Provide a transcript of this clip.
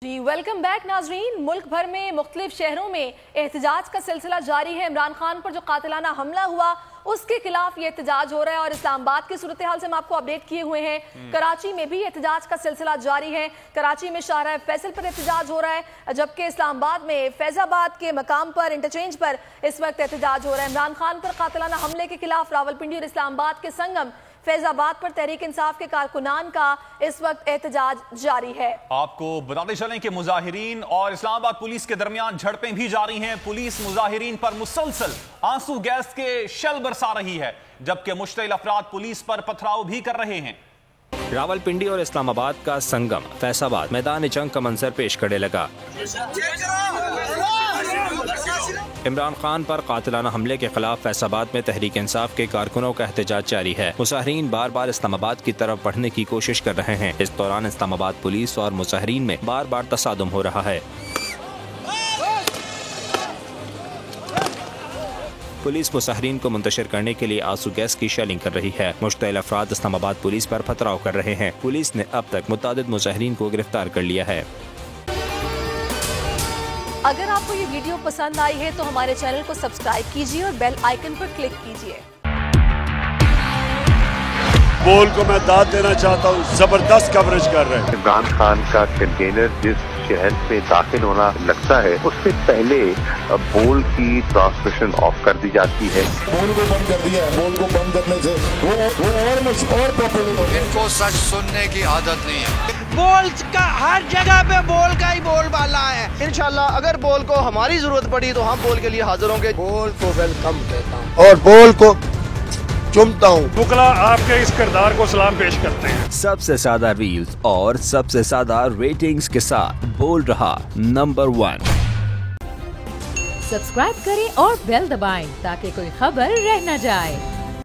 जी welcome back नाजरीन। मुल्क भर में मुख्तलिफ शहरों में एहतजाज का सिलसिला जारी है। इमरान खान पर जो कातिलाना हमला हुआ उसके खिलाफ ये एहतजाज हो रहा है और इस्लामाबाद की सूरत हाल से हम आपको अपडेट किए हुए हैं। कराची में भी एहतजाज का सिलसिला जारी है। कराची में शाहराह फैसल पर एहतजाज हो रहा है, जबकि इस्लामाबाद में फैजाबाद के मकाम पर इंटरचेंज पर इस वक्त एहतजाज हो रहा है। इमरान खान पर कातिलाना हमले के खिलाफ रावलपिंडी और इस्लामाबाद के संगम फैजाबाद पर तहरीक इंसाफ के कारकुनान का इस वक्त एहतजाज जारी है। आपको बताते चलें कि मुजाहिरीन और इस्लामाबाद पुलिस के दरमियान झड़पें भी जारी हैं। पुलिस मुजाहिरीन पर मुसलसल आंसू गैस के शेल बरसा रही है, जबकि मुश्तिल अफराद पुलिस पर पथराव भी कर रहे हैं। रावलपिंडी और इस्लामाबाद का संगम फैजाबाद मैदान जंग का मंजर पेश करने लगा। इमरान खान पर कातिलाना हमले के खिलाफ फैजाबाद में तहरीक इंसाफ के कारकुनों का एहतजाज जारी है। मुजाहिरीन बार बार इस्लामाबाद की तरफ बढ़ने की कोशिश कर रहे हैं। इस दौरान इस्लामाबाद पुलिस और मुजाहिरीन में बार बार तसादुम हो रहा है। पुलिस मुजाहिरीन को मुंतशिर करने के लिए आंसू गैस की शेलिंग कर रही है। मुश्तिल अफराद इस्लामाबाद पुलिस पर पथराव कर रहे हैं। पुलिस ने अब तक मुतादिद मुजाहिरीन को गिरफ्तार कर लिया है। अगर आपको ये वीडियो पसंद आई है तो हमारे चैनल को सब्सक्राइब कीजिए और बेल आइकन पर क्लिक कीजिए। बोल को मैं दाद देना चाहता हूँ, जबरदस्त कवरेज कर रहे हैं। इमरान खान का कंटेनर जिस शहर में दाखिल होना लगता है, उससे पहले बोल की ट्रांसमिशन ऑफ कर दी जाती है। बोल को बंद कर दिया है। बोल को बंद करने से वो और पॉपुलर। इनको सच सुनने की आदत नहीं है। बोल का हर जगह पे बोल का ही बोलबाला है। इंशाल्लाह अगर बोल को हमारी जरूरत पड़ी तो हम बोल के लिए हाजिर होंगे। बोल को वेलकम कहता हूँ और बोल को चुमता हूँ। बुकला आपके इस किरदार को सलाम पेश करते हैं। सबसे ज्यादा रील्स और सबसे ज्यादा रेटिंग्स के साथ बोल रहा नंबर 1। सब्सक्राइब करें और बेल दबाएं ताकि कोई खबर रह न जाए।